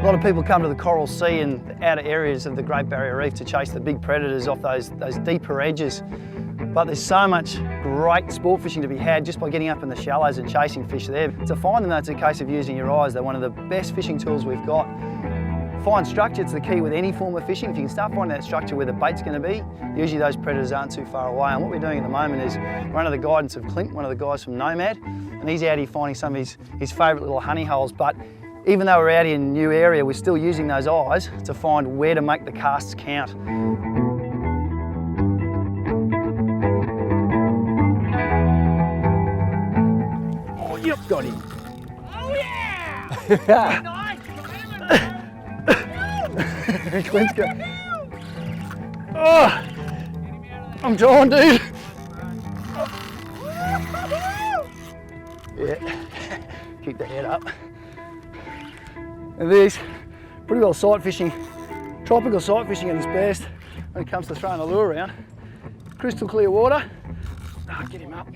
A lot of people come to the Coral Sea and the outer areas of the Great Barrier Reef to chase the big predators off those deeper edges. But there's so much great sport fishing to be had just by getting up in the shallows and chasing fish there. To find them though, it's a case of using your eyes. They're one of the best fishing tools we've got. Find structure, it's the key with any form of fishing. If you can start finding that structure where the bait's going to be, usually those predators aren't too far away. And what we're doing at the moment is we're under the guidance of Clint, one of the guys from Nomad, and he's out here finding some of his favourite little honey holes. But even though we're out here in a new area, we're still using those eyes to find where to make the casts count. Oh, yep, got him. Oh yeah! Nice! Clint's go. Oh, I'm trying, dude. Yeah, keep the head up. And this, pretty well sight fishing, tropical sight fishing at its best when it comes to throwing a lure around. Crystal clear water. Oh, get him up.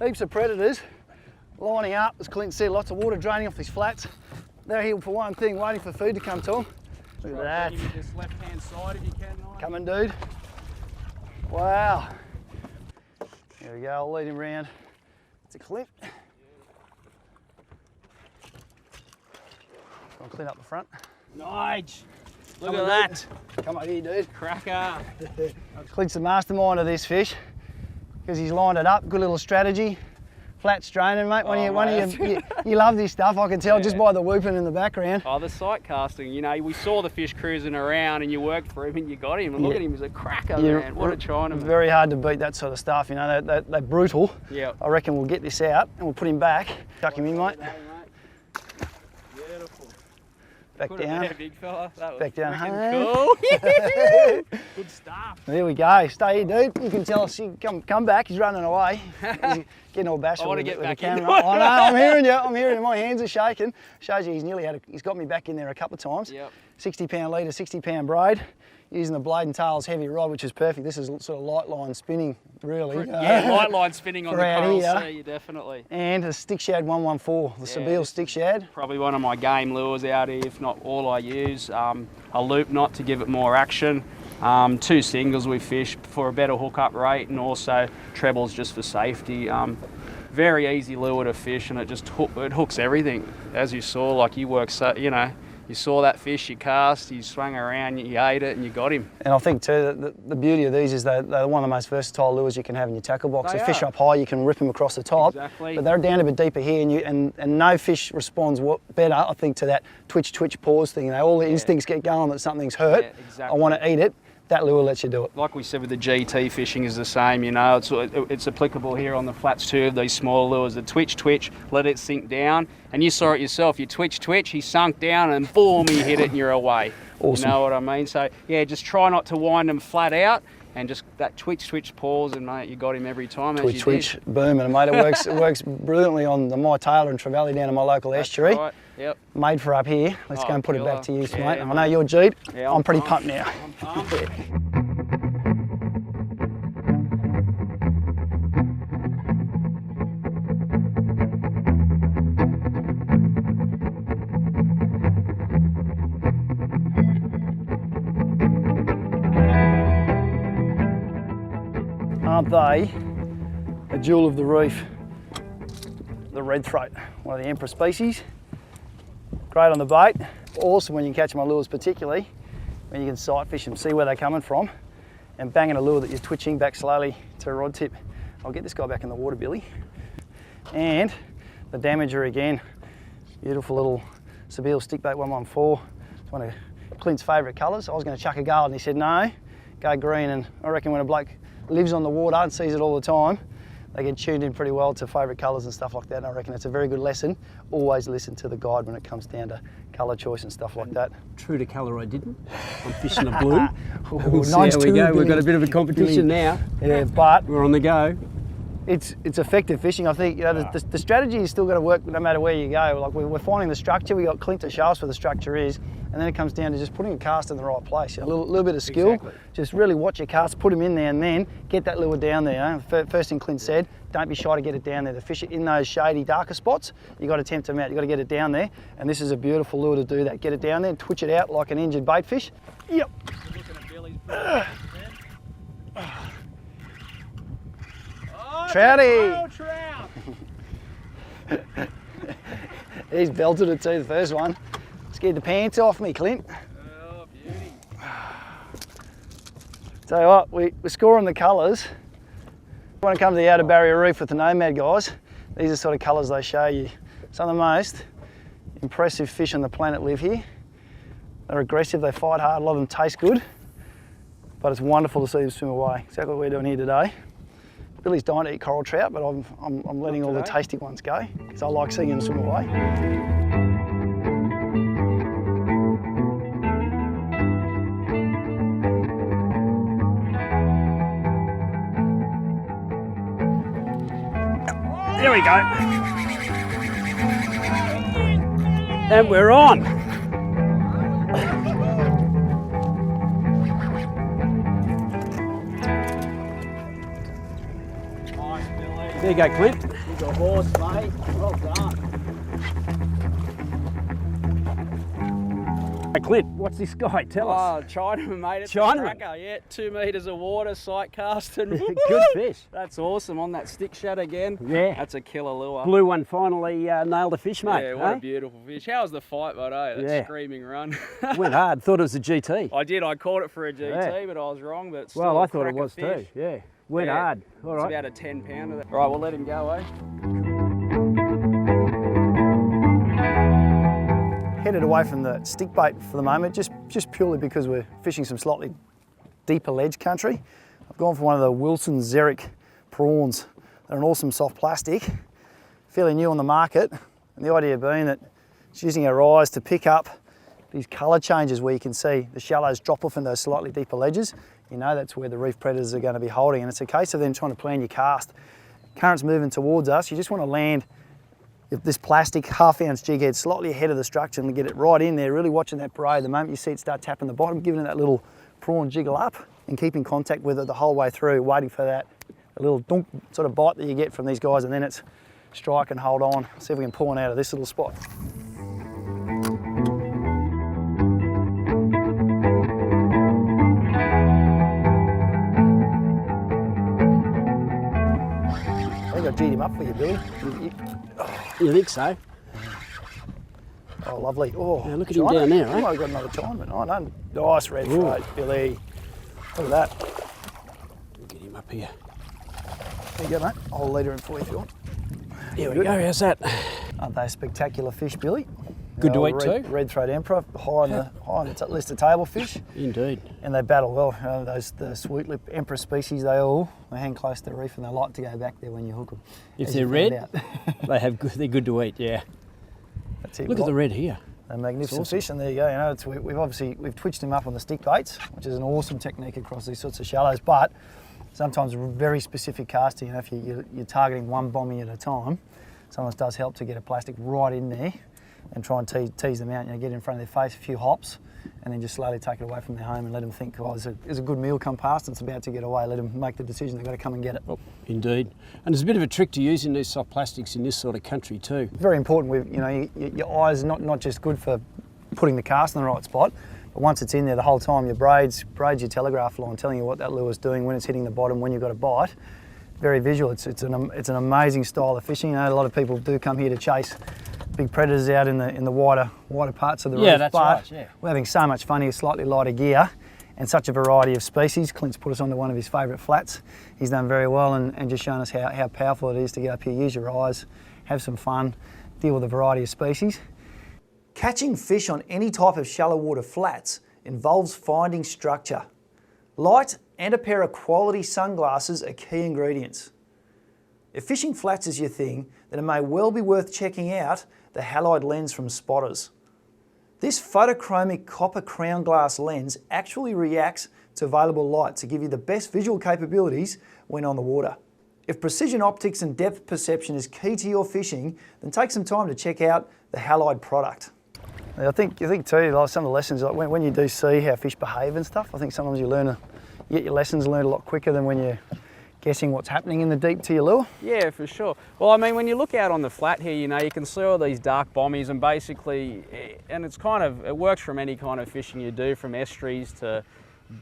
Heaps of predators lining up, as Clint said, lots of water draining off these flats. They're here for one thing, waiting for food to come to them. Look at that. This left-hand side if you can. Coming, dude. Wow. There we go, I'll lead him round. It's a Clint. I'll clean up the front. Nice. Look at that. Come on here, dude. Cracker. Clint's the mastermind of this fish because he's lined it up. Good little strategy. Flat straining, mate. You love this stuff, I can tell just by the whooping in the background. Oh, the sight casting, you know, we saw the fish cruising around and you worked for him and you got him. And look at him, he's a cracker, man. What a Chinaman. Very hard to beat that sort of stuff, you know, they're brutal. Yeah. I reckon we'll get this out and we'll put him back. Chuck him in, mate. Beautiful. Back down. There, big fella. That was back down. cool. Good stuff. There we go. Stay here, dude. You can tell us. Come back. He's running away. He's getting all bashful with the camera. I know. I'm hearing you. I'm hearing you. My hands are shaking. Shows you he's got me back in there a couple of times. Yep. 60-pound leader, 60-pound braid. Using the blade and tails heavy rod, which is perfect. This is sort of light line spinning, really. Yeah, light line spinning on the Coral Sea, definitely. And a stick shad 114, the Sebile stick shad. Probably one of my game lures out here, if not all I use. A loop knot to give it more action. 2 singles we fish for a better hookup rate, and also trebles just for safety. Very easy lure to fish, and it just hooks everything. As you saw, like you work, so you know. You saw that fish, you cast, you swung around, you ate it, and you got him. And I think too, the beauty of these is they're one of the most versatile lures you can have in your tackle box. They fish up high, you can rip them across the top. Exactly. But they're down a bit deeper here, and no fish responds better, I think, to that twitch, pause thing. You know, all the instincts get going that something's hurt. Yeah, exactly. I want to eat it. That lure lets you do it. Like we said with the GT fishing is the same, you know, it's applicable here on the flats too of these small lures. The twitch, let it sink down. And you saw it yourself, you twitch, he sunk down and boom, he hit it and you're away. Awesome. You know what I mean? So yeah, just try not to wind them flat out and just that twitch pause, and mate, you got him every time. Twitch, boom, and mate, it works brilliantly on the My Taylor and Trevally down in my local estuary. Right. Yep. Made for up here. Let's go and put it back to use, mate. Yeah, I know you're G'd. Yeah, I'm pretty pumped now. I'm pumped. Aren't they a jewel of the reef? The red throat, one of the emperor species. Great on the bait. Awesome when you can catch them on lures, particularly when you can sight fish them, see where they're coming from, and banging a lure that you're twitching back slowly to a rod tip. I'll get this guy back in the water, Billy. And the damager again. Beautiful little Sebile stickbait 114. It's one of Clint's favourite colours. I was going to chuck a gull and he said no, go green. And I reckon when a bloke lives on the water and sees it all the time, they get tuned in pretty well to favourite colours and stuff like that. And I reckon it's a very good lesson. Always listen to the guide when it comes down to colour choice and stuff like that. True to colour, I didn't. I'm fishing a blue. Nice. There we go. We've got a bit of a competition now. Yeah, but we're on the go. it's effective fishing. I think, you know, the strategy is still got to work no matter where you go. Like we're finding the structure. We got Clint to show us where the structure is, and then it comes down to just putting a cast in the right place. You know, a little bit of skill. Exactly. Just really watch your cast, put them in there, and then get that lure down there. You know? First thing Clint said, don't be shy to get it down there. To fish it in those shady, darker spots, you got to tempt them out. You got to get it down there, and this is a beautiful lure to do that. Get it down there, and twitch it out like an injured bait fish. Yep. Trouty! Oh, trout! He's belted it too, the first one. Scared the pants off me, Clint. Oh, beauty. Tell you what, we're scoring the colours. When it comes to the outer barrier reef with the Nomad guys, these are the sort of colours they show you. Some of the most impressive fish on the planet live here. They're aggressive, they fight hard, a lot of them taste good, but it's wonderful to see them swim away. Exactly what we're doing here today. Billy's dying to eat coral trout, but I'm letting all the tasty ones go because I like seeing them swim away. There we go. And we're on. Nice, Billy. There you go, Clint. He's a horse, mate. Well done. Hey, Clint, what's this guy? Tell us. Oh, Chinaman, mate. It's Chinaman. a cracker, yeah. 2 metres of water, sight casting. Good fish. That's awesome. On that stick shad again. Yeah. That's a killer lure. Blue one finally nailed a fish, mate. Yeah, what eh? a beautiful fish. How was the fight, mate? That Yeah. screaming run. Went hard. Thought it was a GT. I did. I called it for a GT, Yeah. but I was wrong. But still Well, I a thought it cracker was fish. too. Yeah. Went Yeah. hard. All It's right. about a 10-pounder. All right, we'll let him go, eh? Headed away from the stick bait for the moment, just purely because we're fishing some slightly deeper ledge country. I've gone for one of the Wilson Xeric prawns. They're an awesome soft plastic, fairly new on the market, and the idea being that it's using our eyes to pick up these colour changes where you can see the shallows drop off in those slightly deeper ledges. You know that's where the reef predators are going to be holding, and it's a case of then trying to plan your cast. Current's moving towards us, you just want to land this plastic half-ounce jig head slightly ahead of the structure and get it right in there, really watching that braid. The moment you see it start tapping the bottom, giving it that little prawn jiggle up and keeping contact with it the whole way through, waiting for that little dunk sort of bite that you get from these guys, and then it's strike and hold on. See if we can pull one out of this little spot. I think I G'd him up for you, Billy. You think so? Oh, lovely. Oh, Yeah, look at him down there, I eh? might have got another Chinaman. Oh, no. Nice red throat, Billy. Look at that. We'll get him up here. There you go, mate. I'll lead her in for you if you want. Here we go. How's that? Aren't they spectacular fish, Billy? Good to The eat old too. Red throat emperor, high on the list of table fish, Indeed. and they battle well. You know, the sweet lip emperor species, they hang close to the reef and they like to go back there when you hook them. If as they're you red, found out. they're good to eat. Yeah. That's it. Look at the red here. They're magnificent awesome. fish, and there you go. You know, we've twitched them up on the stick baits, which is an awesome technique across these sorts of shallows. But sometimes very specific casting. You know, if you're targeting one bombing at a time, sometimes it does help to get a plastic right in there and try and tease them out. You know, get in front of their face, a few hops, and then just slowly take it away from their home and let them think, oh, there's a good meal come past. It's about to get away. Let them make the decision. They've got to come and get it. Indeed. And there's a bit of a trick to using these soft plastics in this sort of country too. Very important. Your eyes are not just good for putting the cast in the right spot, but once it's in there the whole time, your braids your telegraph line, telling you what that lure's doing, when it's hitting the bottom, when you've got a bite. Very visual. It's an amazing style of fishing. You know, a lot of people do come here to chase big predators out in the wider parts of the reef. Yeah, that's but right. Yeah. we're having so much fun here, slightly lighter gear, and such a variety of species. Clint's put us onto one of his favourite flats. He's done very well and just shown us how powerful it is to get up here, use your eyes, have some fun, deal with a variety of species. Catching fish on any type of shallow water flats involves finding structure. Light and a pair of quality sunglasses are key ingredients. If fishing flats is your thing, then it may well be worth checking out the halide lens from Spotters. This photochromic copper crown glass lens actually reacts to available light to give you the best visual capabilities when on the water. If precision optics and depth perception is key to your fishing, then take some time to check out the Halide product. I think too, like some of the lessons, like when you do see how fish behave and stuff, I think sometimes you get your lessons learned a lot quicker than when you're guessing what's happening in the deep to your lure. Yeah, for sure. Well, I mean, when you look out on the flat here, you know, you can see all these dark bommies, and basically, and it works from any kind of fishing you do, from estuaries to,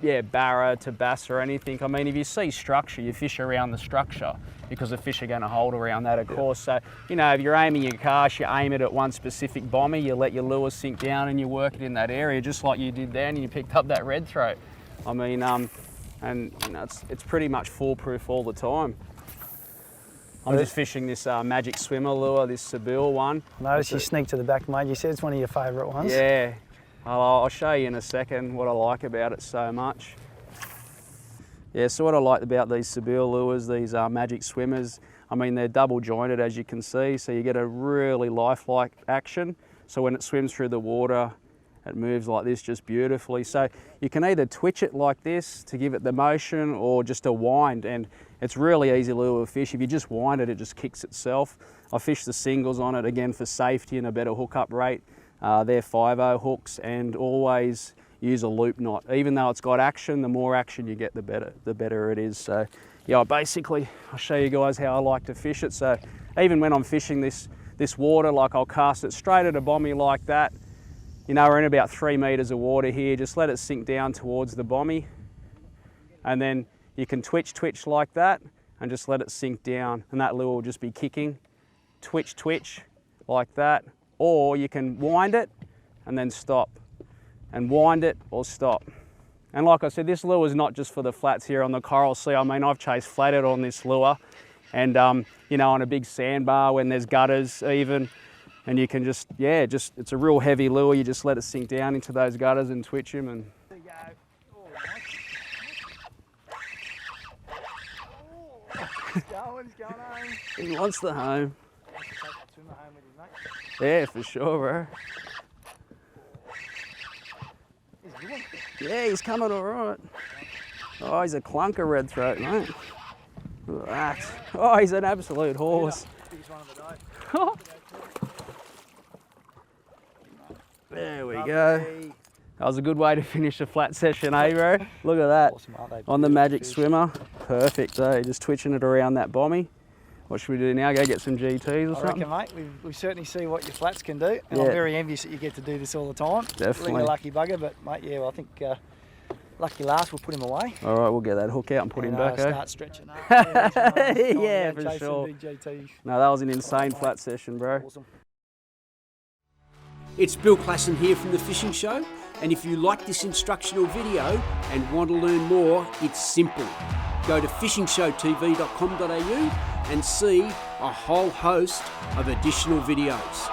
yeah, barra to bass or anything. I mean, if you see structure, you fish around the structure because the fish are going to hold around that, of course. So, you know, if you're aiming your cast, you aim it at one specific bommy, you let your lure sink down and you work it in that area, just like you did there, and you picked up that red throat. I mean, and you know, it's pretty much foolproof all the time. I'm just fishing this Magic Swimmer lure, this Seville one. Notice you sneak to the back, mate. You said it's one of your favourite ones. Yeah. I'll show you in a second what I like about it so much. Yeah, so what I like about these Seville lures, these Magic Swimmers, I mean, they're double jointed, as you can see, so you get a really lifelike action. So when it swims through the water, it moves like this just beautifully. So you can either twitch it like this to give it the motion, or just a wind, and it's really easy lure to fish. If you just wind it, it just kicks itself. I fish the singles on it, again, for safety and a better hookup rate. They're 5/0 hooks, and always use a loop knot. Even though it's got action, the more action you get, the better it is. So yeah, basically, I'll show you guys how I like to fish it. So even when I'm fishing this water, like I'll cast it straight at a bommy like that. You know, we're in about 3 meters of water here. Just let it sink down towards the bommy. And then you can twitch like that and just let it sink down. And that lure will just be kicking. Twitch like that. Or you can wind it and then stop, and wind it or stop. And like I said, this lure is not just for the flats here on the Coral Sea. I mean, I've chased flathead on this lure, and you know, on a big sandbar when there's gutters even, and you can just, yeah, it's a real heavy lure. You just let it sink down into those gutters and twitch him. And He's going home. He wants the home. Yeah, for sure, bro. Yeah, he's coming all right. Oh, he's a clunker red throat, mate. Look at that. Oh, he's an absolute horse. There we go. That was a good way to finish a flat session, eh, bro? Look at that. Awesome, aren't they? On the Magic Swimmer. Perfect, eh? Just twitching it around that bommy. What should we do now? Go get some GTs or something? I reckon, mate, we certainly see what your flats can do, and Yeah. I'm very envious that you get to do this all the time. Definitely. You're a lucky bugger, but mate, yeah, well, I think lucky last, we'll put him away. All right, we'll get that hook out and put him back, eh? Start stretching up. Yeah, for sure. No, that was an insane flat session, bro. Awesome. It's Bill Klassen here from The Fishing Show, and if you like this instructional video and want to learn more, it's simple. Go to fishingshowtv.com.au and see a whole host of additional videos.